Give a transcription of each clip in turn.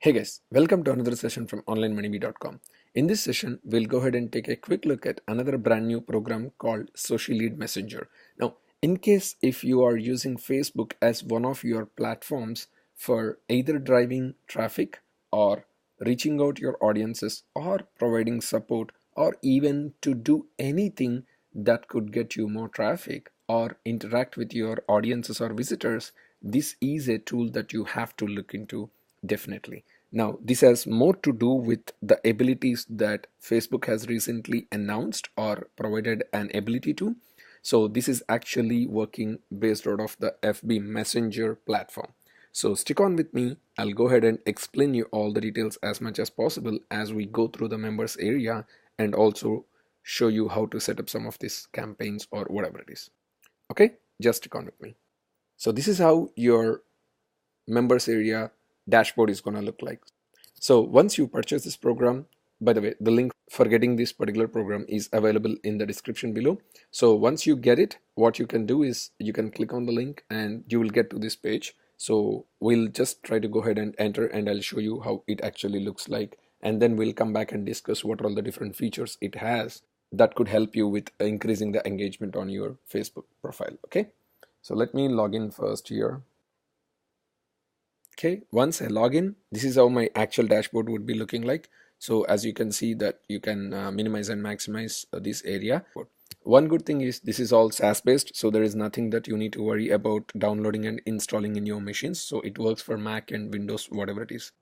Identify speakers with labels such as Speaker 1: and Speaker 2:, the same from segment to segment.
Speaker 1: Hey guys, welcome to another session from onlinemoneyme.com. In this session, we'll go ahead and take a quick look at another brand new program called SociLead Messenger. Now, in case if you are using Facebook as one of your platforms for either driving traffic or reaching out your audiences or providing support or even to do anything that could get you more traffic or interact with your audiences or visitors, this is a tool that you have to look into definitely. Now, this has more to do with the abilities that Facebook has recently announced or provided an ability to. So this is actually working based out of the FB Messenger platform. So stick on with me. I'll go ahead and explain you all the details as much as possible as we go through the members area and also show you how to set up some of these campaigns or whatever it is. Okay, just stick on with me. So this is how your members area dashboard is going to look like. So once you purchase this program, by the way, the link for getting this particular program is available in the description below. So once you get it, what you can do is you can click on the link and you will get to this page. So we'll just try to go ahead and enter and I'll show you how it actually looks like. And then we'll come back and discuss what are all the different features it has that could help you with increasing the engagement on your Facebook profile. Okay. So let me log in first here. Okay, once I log in, this is how my actual dashboard would be looking like. So as you can see that you can minimize and maximize this area. One good thing is this is all SaaS based, so there is nothing that you need to worry about downloading and installing in your machines. So it works for Mac and Windows, whatever it is.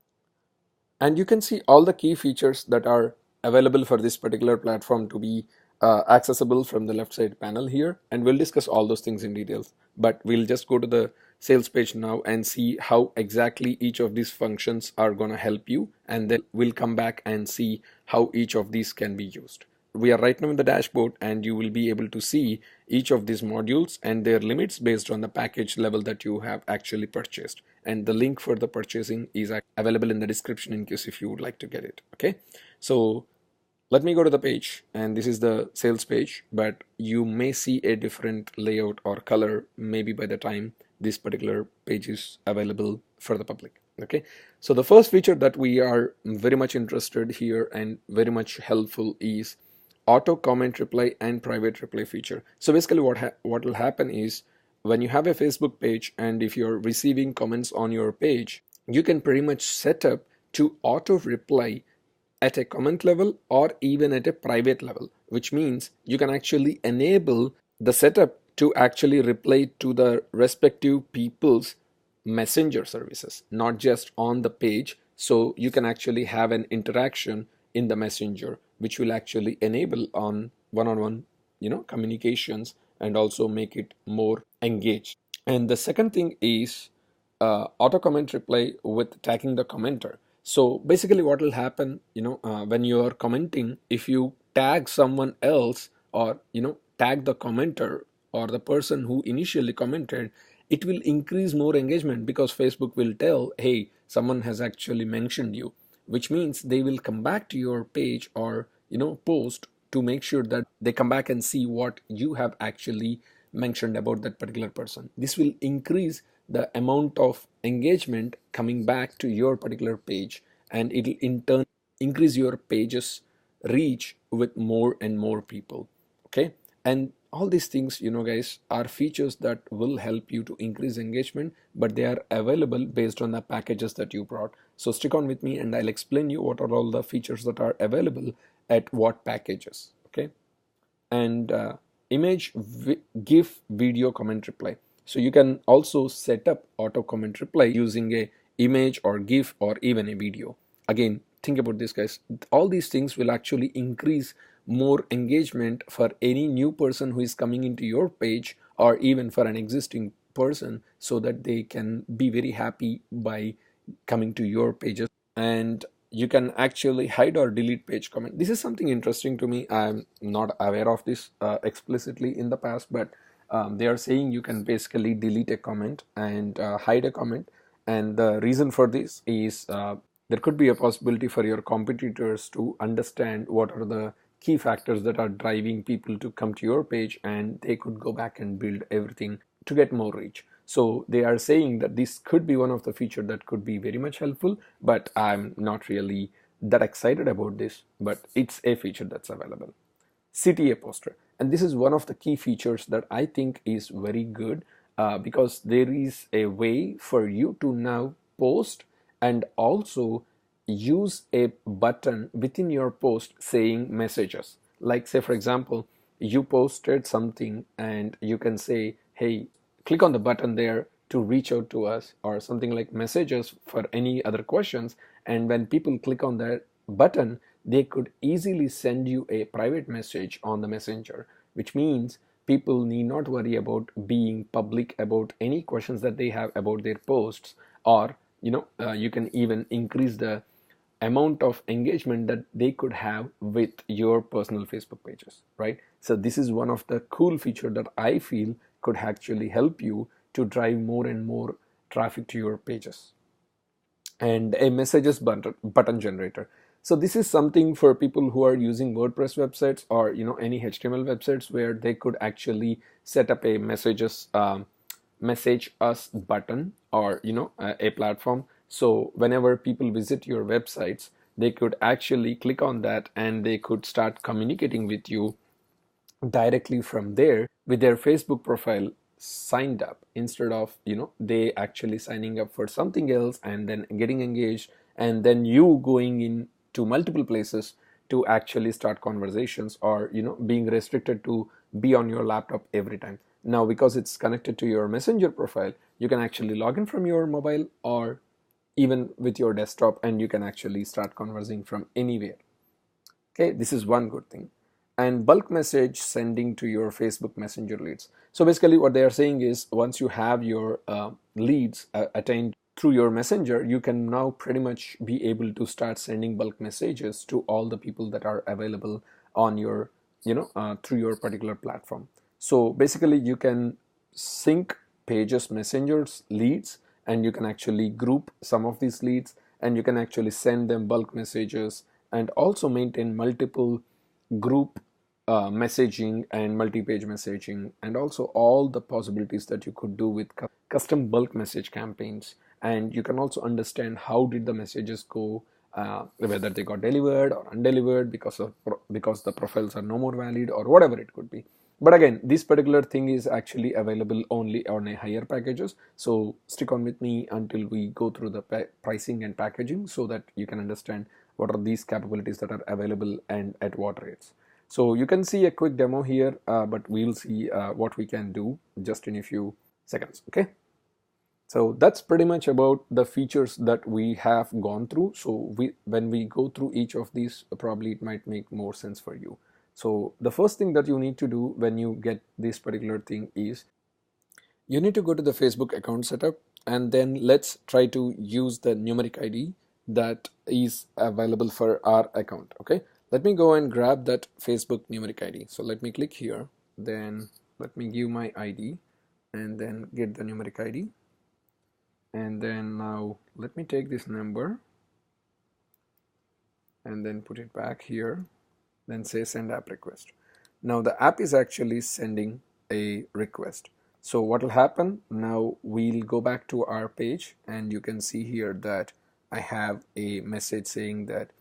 Speaker 1: And you can see all the key features that are available for this particular platform to be accessible from the left side panel here, and we'll discuss all those things in details. But we'll just go to the sales page now and see how exactly each of these functions are going to help you, and then we'll come back and see how each of these can be used. We are right now in the dashboard and you will be able to see each of these modules and their limits based on the package level that you have actually purchased, and the link for the purchasing is available in the description in case if you would like to get it. Okay, so let me go to the page, and this is the sales page, but you may see a different layout or color maybe by the time this particular page is available for the public. Okay, so the first feature that we are very much interested here and very much helpful is auto comment reply and private reply feature. So basically what will happen is when you have a Facebook page and if you're receiving comments on your page, you can pretty much set up to auto reply at a comment level or even at a private level, which means you can actually enable the setup to actually reply to the respective people's messenger services, not just on the page. So you can actually have an interaction in the messenger, which will actually enable on one-on-one communications and also make it more engaged. And the second thing is auto comment reply with tagging the commenter. So basically what will happen, when you are commenting, if you tag someone else or tag the commenter or the person who initially commented, it will increase more engagement because Facebook will tell, hey, someone has actually mentioned you, which means they will come back to your page or post to make sure that they come back and see what you have actually mentioned about that particular person. This will increase the amount of engagement coming back to your particular page, and it will in turn increase your page's reach with more and more people. Okay, and all these things, guys, are features that will help you to increase engagement, but they are available based on the packages that you brought. So stick on with me and I'll explain you what are all the features that are available at what packages. Okay, and image, GIF, video comment reply. So you can also set up auto comment reply using a image or GIF or even a video. Again, think about this, guys. All these things will actually increase more engagement for any new person who is coming into your page or even for an existing person, so that they can be very happy by coming to your pages. And you can actually hide or delete page comment. This is something interesting to me. I'm not aware of this explicitly in the past, but they are saying you can basically delete a comment and hide a comment. And the reason for this is there could be a possibility for your competitors to understand what are the key factors that are driving people to come to your page, and they could go back and build everything to get more reach. So they are saying that this could be one of the feature that could be very much helpful, but I'm not really that excited about this, but it's a feature that's available. CTA Poster, and this is one of the key features that I think is very good, because there is a way for you to now post and also use a button within your post saying messages. Like, say for example, you posted something and you can say, hey, click on the button there to reach out to us, or something like messages for any other questions. And when people click on that button, they could easily send you a private message on the messenger, which means people need not worry about being public about any questions that they have about their posts. Or you can even increase the amount of engagement that they could have with your personal Facebook pages, right? So this is one of the cool feature that I feel could actually help you to drive more and more traffic to your pages. And a messages button generator. So this is something for people who are using WordPress websites, or any HTML websites, where they could actually set up a message us button, or a platform. So whenever people visit your websites, they could actually click on that and they could start communicating with you directly from there with their Facebook profile signed up, instead of they actually signing up for something else and then getting engaged, and then you going in to multiple places to actually start conversations, or being restricted to be on your laptop every time. Now, because it's connected to your messenger profile, you can actually log in from your mobile or even with your desktop, and you can actually start conversing from anywhere. Okay, this is one good thing. And bulk message sending to your Facebook Messenger leads. So basically what they are saying is, once you have your leads attained through your messenger, you can now pretty much be able to start sending bulk messages to all the people that are available on your through your particular platform. So basically you can sync pages messengers leads, and you can actually group some of these leads, and you can actually send them bulk messages, and also maintain multiple group messaging and multi-page messaging, and also all the possibilities that you could do with custom bulk message campaigns. And you can also understand how did the messages go, whether they got delivered or undelivered, because the profiles are no more valid, or whatever it could be. But again, this particular thing is actually available only on a higher packages. So stick on with me until we go through the pricing and packaging, so that you can understand what are these capabilities that are available and at what rates. So you can see a quick demo here, but we'll see what we can do just in a few seconds. Okay. So that's pretty much about the features that we have gone through. So when we go through each of these, probably it might make more sense for you. So the first thing that you need to do when you get this particular thing is, you need to go to the Facebook account setup, and then let's try to use the numeric ID that is available for our account. Okay, let me go and grab that Facebook numeric ID. So let me click here, then let me give my ID, and then get the numeric ID. And then now let me take this number and then put it back here, then say send app request. Now the app is actually sending a request. So what will happen now, we'll go back to our page, and you can see here that I have a message saying that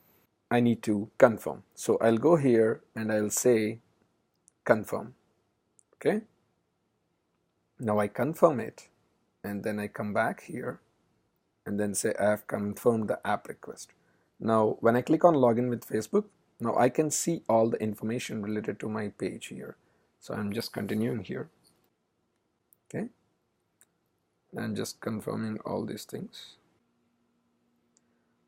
Speaker 1: I need to confirm. So I'll go here and I'll say confirm. Okay, now I confirm it, and then I come back here and then say I have confirmed the app request. Now when I click on login with Facebook, now I can see all the information related to my page here. So I'm just continuing here. Okay, and just confirming all these things.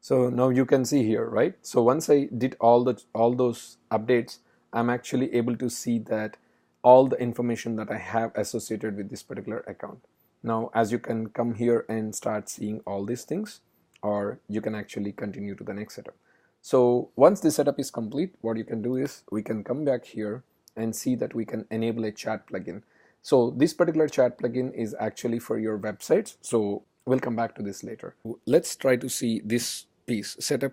Speaker 1: So now you can see here, right? So once I did all those updates, I'm actually able to see that all the information that I have associated with this particular account. Now, as you can come here and start seeing all these things, or you can actually continue to the next setup. So once this setup is complete, what you can do is we can come back here and see that we can enable a chat plugin. So this particular chat plugin is actually for your websites. So we'll come back to this later. Let's try to see this piece, setup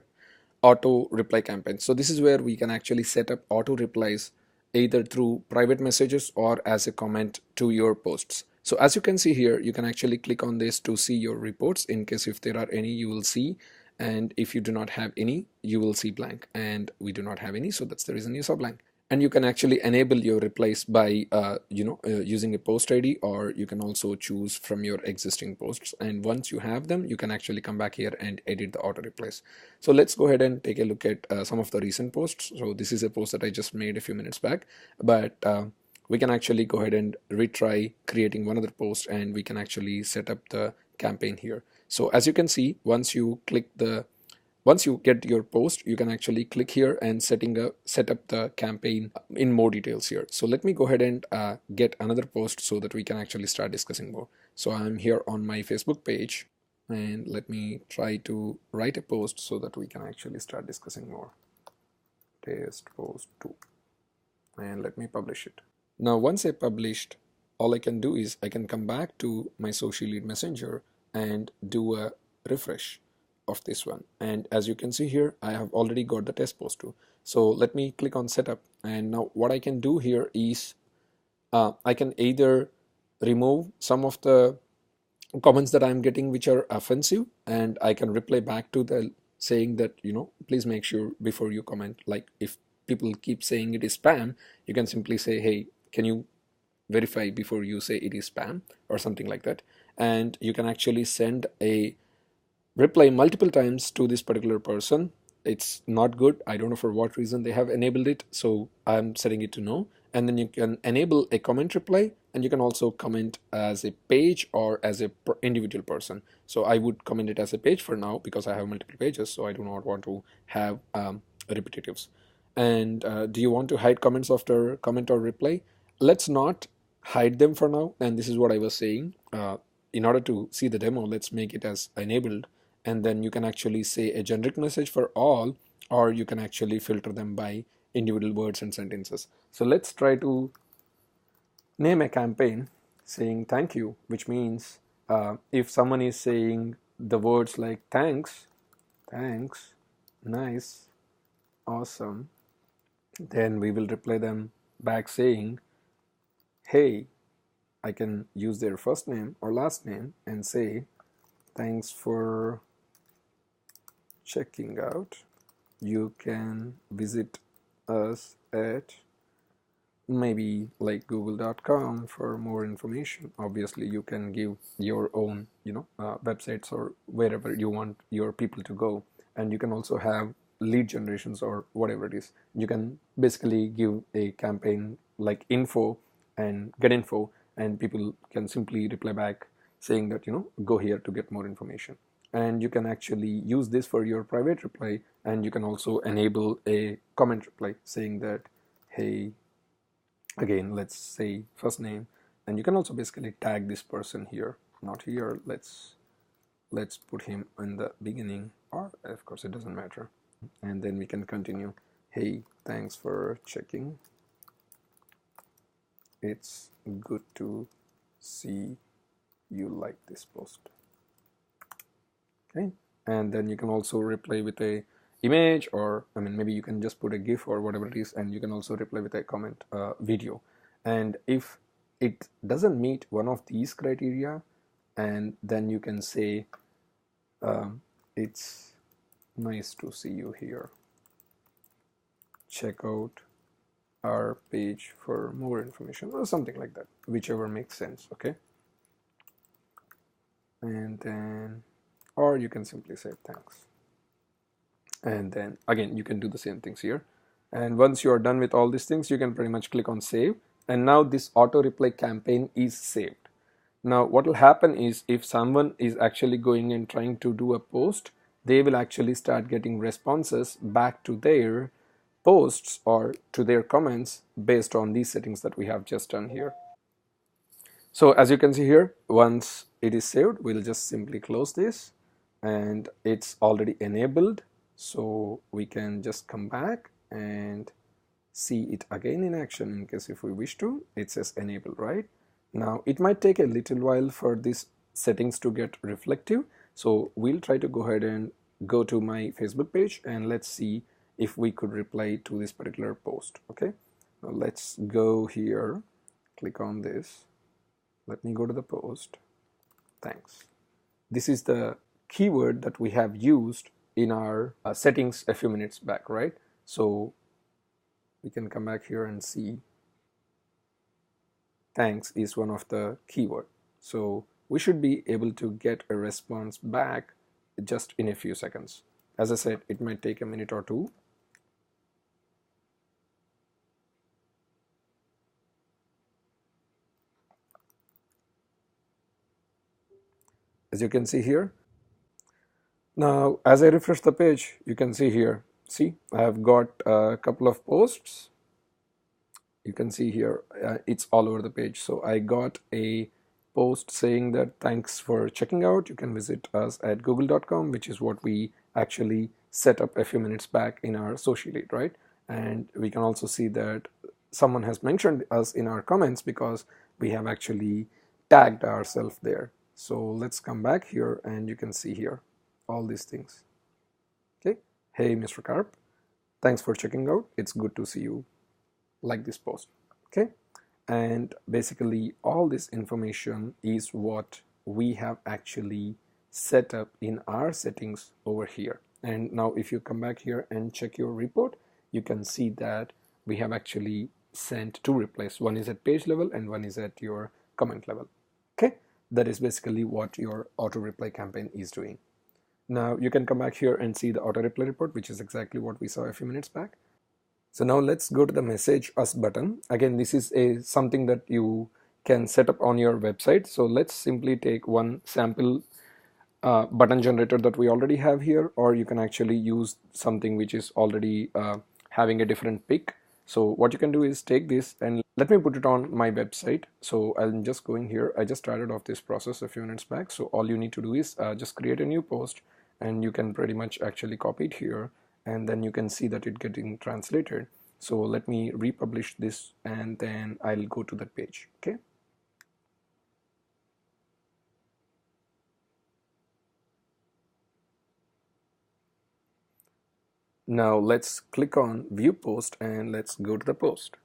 Speaker 1: auto reply campaign. So this is where we can actually set up auto replies either through private messages or as a comment to your posts. So as you can see here, you can actually click on this to see your reports. In case if there are any, you will see, and if you do not have any, you will see blank, and we do not have any, so that's the reason you saw blank. And you can actually enable your replies by using a post ID, or you can also choose from your existing posts, and once you have them, you can actually come back here and edit the auto replies. So let's go ahead and take a look at some of the recent posts. So this is a post that I just made a few minutes back, but we can actually go ahead and retry creating one other post, and we can actually set up the campaign here. So as you can see, once you get your post, you can actually click here and set up the campaign in more details here. So let me go ahead and get another post so that we can actually start discussing more. So I'm here on my Facebook page, and let me try to write a post so that we can actually start discussing more. Test post 2, and let me publish it. Now once I published, all I can do is I can come back to my SociLead Messenger and do a refresh of this one, and as you can see here, I have already got the test post too. So let me click on setup, and now what I can do here is I can either remove some of the comments that I'm getting which are offensive, and I can reply back to the saying that, please make sure before you comment, like if people keep saying it is spam, you can simply say, hey, can you verify before you say it is spam, or something like that. And you can actually send a reply multiple times to this particular person. It's not good. I don't know for what reason they have enabled it, so I'm setting it to no. And then you can enable a comment reply, and you can also comment as a page or as a individual person. So I would comment it as a page for now because I have multiple pages, so I do not want to have repetitives. And do you want to hide comments after comment or reply? Let's not hide them for now, and this is what I was saying. In order to see the demo, let's make it as enabled, and then you can actually say a generic message for all, or you can actually filter them by individual words and sentences. So let's try to name a campaign saying thank you, which means if someone is saying the words like thanks, nice, awesome, then we will reply them back saying, hey, I can use their first name or last name and say, thanks for checking out. You can visit us at maybe like google.com for more information. Obviously you can give your own websites or wherever you want your people to go, and you can also have lead generations or whatever it is. You can basically give a campaign like info and get info, and people can simply reply back saying that go here to get more information. And you can actually use this for your private reply, and you can also enable a comment reply saying that, hey, again, let's say first name, and you can also basically tag this person here, not here. Let's put him in the beginning, or of course it doesn't matter. And then we can continue. Hey, thanks for checking. It's good to see you like this post. Okay, and then you can also reply with a image, or maybe you can just put a GIF or whatever it is, and you can also reply with a comment video. And if it doesn't meet one of these criteria, and then you can say it's nice to see you here, check out our page for more information, or something like that, whichever makes sense. Okay, and then, or you can simply say thanks, and then again you can do the same things here. And once you are done with all these things, you can pretty much click on save, and now this auto reply campaign is saved. Now what will happen is, if someone is actually going and trying to do a post, they will actually start getting responses back to their posts or to their comments based on these settings that we have just done here. So as you can see here, once it is saved, we'll just simply close this, and it's already enabled. So we can just come back and see it again in action in case if we wish to. It says enable, right? Now it might take a little while for these settings to get reflective. So we'll try to go ahead and go to my Facebook page, and let's see if we could reply to this particular post. Okay, now let's go here, click on this. let me go to the post. Thanks. This is the keyword that we have used in our settings a few minutes back, right? So we can come back here and see thanks is one of the keyword. So we should be able to get a response back just in a few seconds. As I said, it might take a minute or two. As you can see here. Now, as I refresh the page, you can see here, see, I have got a couple of posts. You can see here, it's all over the page. So I got a post saying that thanks for checking out. You can visit us at google.com, which is what we actually set up a few minutes back in our SociLead, right? And we can also see that someone has mentioned us in our comments because we have actually tagged ourselves there. So let's come back here and you can see here all these things. Okay. Hey, Mr. Carp, thanks for checking out. It's good to see you. Like this post. Okay. And basically all this information is what we have actually set up in our settings over here. And now if you come back here and check your report, you can see that we have actually sent two replies. One is at page level and one is at your comment level. Okay. That is basically what your auto reply campaign is doing. Now you can come back here and see the auto reply report, which is exactly what we saw a few minutes back. So now let's go to the message us button. Again, this is something that you can set up on your website. So let's simply take one sample button generator that we already have here, or you can actually use something which is already having a different pick. So what you can do is take this and let me put it on my website. So I'm just going here. I just started off this process a few minutes back. So all you need to do is just create a new post, and you can pretty much actually copy it here, and then you can see that it getting translated. So let me republish this and then I'll go to that page. Okay. Now let's click on view post and let's go to the post.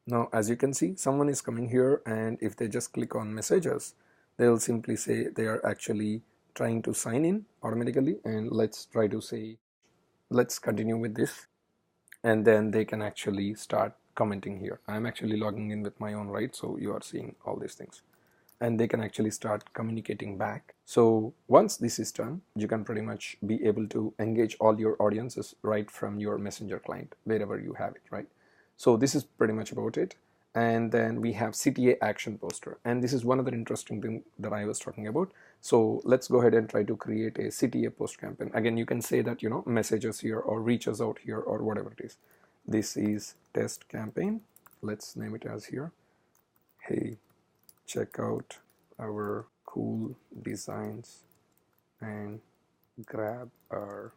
Speaker 1: Now as you can see, someone is coming here, and if they just click on messages, they'll simply say they are actually trying to sign in automatically. And let's try to say, let's continue with this, and then they can actually start commenting here. I'm actually logging in with my own, right? So you are seeing all these things, and they can actually start communicating back. So once this is done, you can pretty much be able to engage all your audiences right from your messenger client, wherever you have it, right? So this is pretty much about it. And then we have CTA Action Poster, and this is one other interesting thing that I was talking about. So let's go ahead and try to create a CTA post campaign. Again, you can say that, you know, messages here or reach us out here or whatever it is. This is test campaign. Let's name it as here. Hey, check out our cool designs and grab our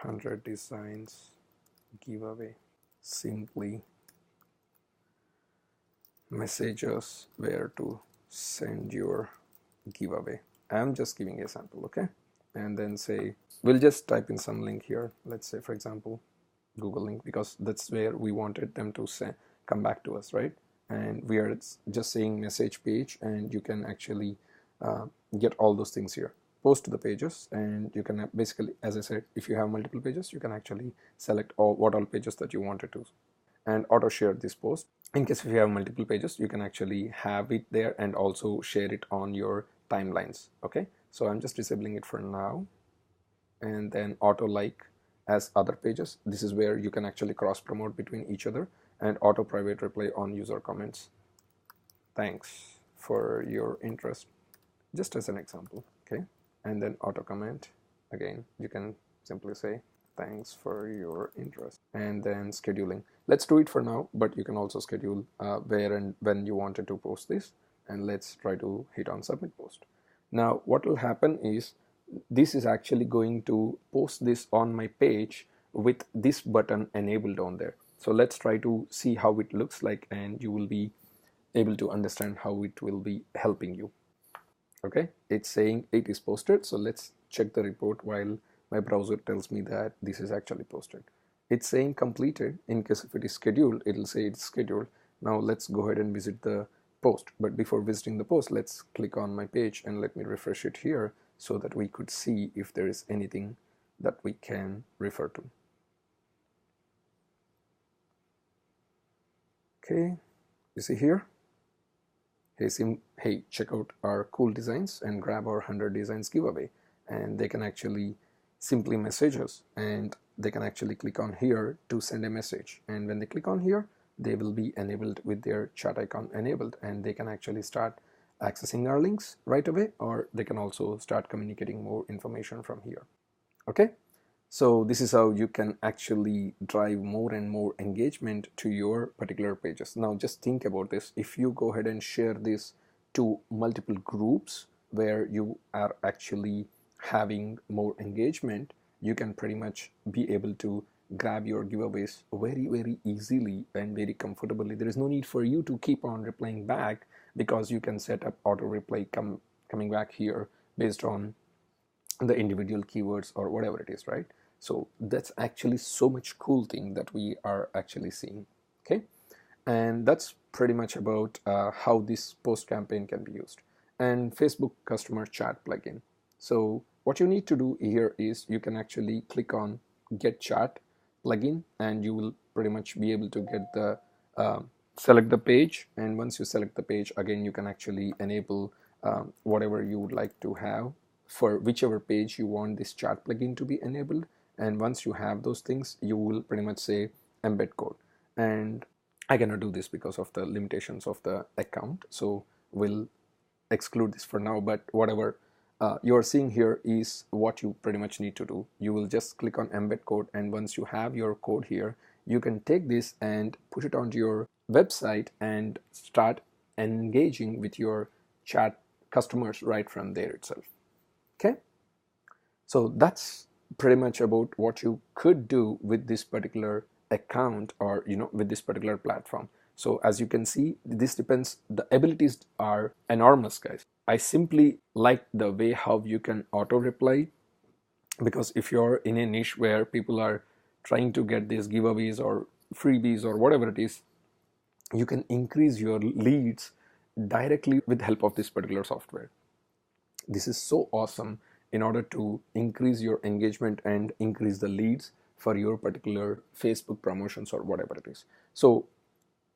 Speaker 1: 100 designs giveaway. Simply message us where to send your giveaway. I'm just giving a sample, okay? And then say, we'll just type in some link here. Let's say, for example, Google link, because that's where we wanted them to say, come back to us, right? And we are just saying message page, and you can actually get all those things here. Post to the pages, and you can basically, as I said, if you have multiple pages, you can actually select what all pages that you wanted to, and auto share this post. In case if you have multiple pages, you can actually have it there and also share it on your timelines. Okay, so I'm just disabling it for now, and then auto like as other pages. This is where you can actually cross promote between each other, and auto private reply on user comments. Thanks for your interest, just as an example. Okay, and then auto comment. Again, you can simply say thanks for your interest, and then scheduling. Let's do it for now, but you can also schedule where and when you wanted to post this, and let's try to hit on submit post. Now what will happen is this is actually going to post this on my page with this button enabled on there. So let's try to see how it looks like, and you will be able to understand how it will be helping you. Okay, it's saying it is posted, so let's check the report while my browser tells me that this is actually posted. It's saying completed. In case if it is scheduled, it will say it's scheduled. Now let's go ahead and visit the post. But before visiting the post, let's click on my page and let me refresh it here so that we could see if there is anything that we can refer to. Okay, you see here, hey, check out our cool designs and grab our 100 designs giveaway. And they can actually simply message us, and they can actually click on here to send a message. And when they click on here, they will be enabled with their chat icon enabled, and they can actually start accessing our links right away, or they can also start communicating more information from here. Okay, so this is how you can actually drive more and more engagement to your particular pages. Now just think about this. If you go ahead and share this to multiple groups where you are actually having more engagement, you can pretty much be able to grab your giveaways very easily and very comfortably. There is no need for you to keep on replying back, because you can set up auto reply coming back here based on the individual keywords or whatever it is, right? So that's actually so much cool thing that we are actually seeing. Okay, and that's pretty much about how this post campaign can be used. And Facebook customer chat plugin. So what you need to do here is you can actually click on get chat plugin, and you will pretty much be able to get the select the page. And once you select the page, again you can actually enable whatever you would like to have for whichever page you want this chat plugin to be enabled. And once you have those things, you will pretty much say embed code. And I cannot do this because of the limitations of the account, so we'll exclude this for now. But whatever you're seeing here is what you pretty much need to do. You will just click on embed code, and once you have your code here, you can take this and push it onto your website and start engaging with your chat customers right from there itself. Okay, so that's pretty much about what you could do with this particular account, or with this particular platform. So as you can see, this depends, the abilities are enormous, guys. I simply like the way how you can auto reply, because if you're in a niche where people are trying to get these giveaways or freebies or whatever it is, you can increase your leads directly with the help of this particular software. This is so awesome in order to increase your engagement and increase the leads for your particular Facebook promotions or whatever it is. So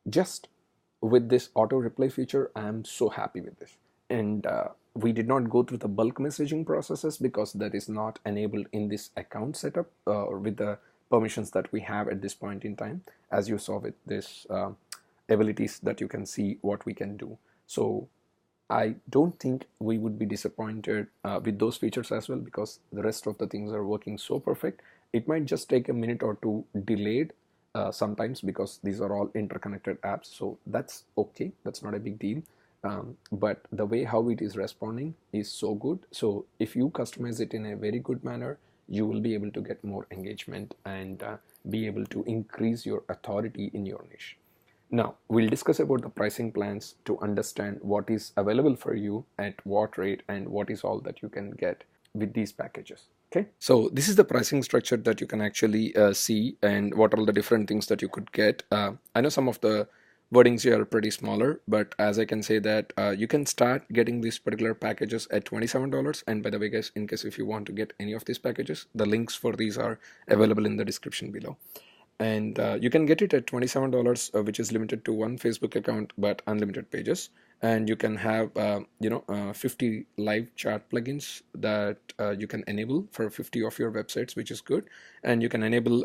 Speaker 1: just with this auto reply feature, I am so happy with this. And we did not go through the bulk messaging processes because that is not enabled in this account setup or with the permissions that we have at this point in time, as you saw with this abilities that you can see what we can do. So I don't think we would be disappointed with those features as well, because the rest of the things are working so perfect. It might just take a minute or two delayed sometimes, because these are all interconnected apps, so that's okay, that's not a big deal. But the way how it is responding is so good. So if you customize it in a very good manner, you will be able to get more engagement and be able to increase your authority in your niche. Now we'll discuss about the pricing plans to understand what is available for you at what rate and what is all that you can get with these packages. Okay, so this is the pricing structure that you can actually see, and what are the different things that you could get. I know some of the wordings here are pretty smaller, but as I can say that you can start getting these particular packages at $27. And by the way, guys, in case if you want to get any of these packages, the links for these are available in the description below. And you can get it at $27, which is limited to one Facebook account but unlimited pages. And you can have 50 live chat plugins that you can enable for 50 of your websites, which is good. And you can enable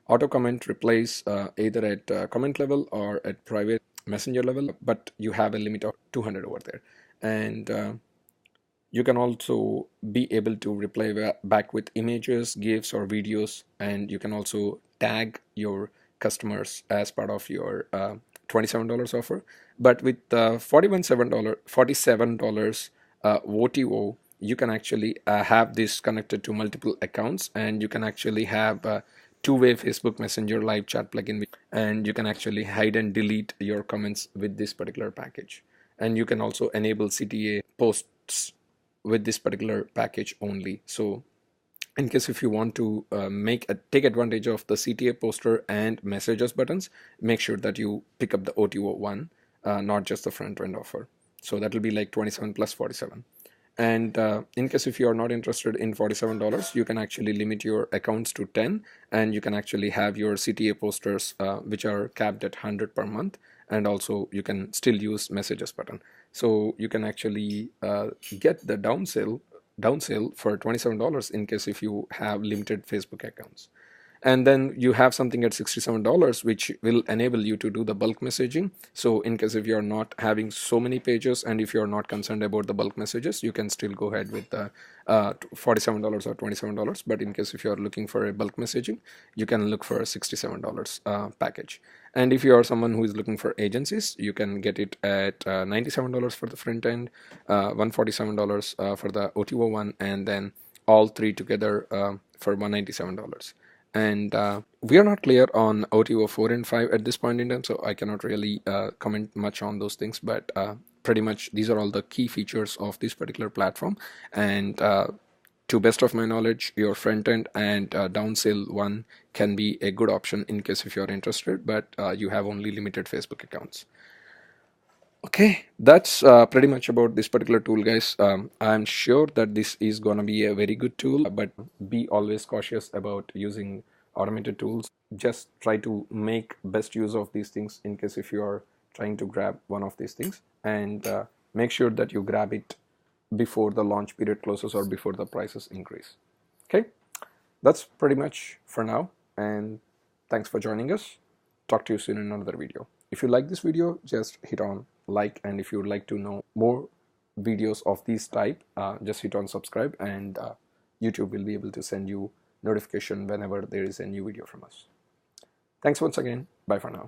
Speaker 1: auto comment replies either at comment level or at private messenger level, but you have a limit of 200 over there. And you can also be able to reply back with images, GIFs, or videos, and you can also tag your customers as part of your $27 offer. But with $47 OTO, you can actually have this connected to multiple accounts, and you can actually have two-way Facebook Messenger live chat plugin, and you can actually hide and delete your comments with this particular package. And you can also enable CTA posts with this particular package only. So in case if you want to take advantage of the CTA poster and messages buttons, make sure that you pick up the OTO one, not just the front end offer. So that will be like 27 plus 47. And in case if you are not interested in $47, you can actually limit your accounts to 10, and you can actually have your CTA posters which are capped at 100 per month, and also you can still use messages button. So you can actually get the downsale for $27 in case if you have limited Facebook accounts. And then you have something at $67 which will enable you to do the bulk messaging. So in case if you're not having so many pages, and if you're not concerned about the bulk messages, you can still go ahead with the $47 or $27. But in case if you're looking for a bulk messaging, you can look for a $67 package. And if you are someone who is looking for agencies, you can get it at $97 for the front end, $147 for the OTO one, and then all three together for $197. And we are not clear on OTO 4 and 5 at this point in time, so I cannot really comment much on those things, but pretty much these are all the key features of this particular platform. And to best of my knowledge, your front end and downsale one can be a good option in case if you're interested, but you have only limited Facebook accounts. Okay, that's pretty much about this particular tool, guys. I'm sure that this is going to be a very good tool, but be always cautious about using automated tools. Just try to make best use of these things in case if you are trying to grab one of these things, and make sure that you grab it before the launch period closes or before the prices increase. Okay, that's pretty much for now, and thanks for joining us. Talk to you soon in another video. If you like this video, just hit on like, and if you would like to know more videos of this type, just hit on subscribe, and YouTube will be able to send you notification whenever there is a new video from us. Thanks once again. Bye for now.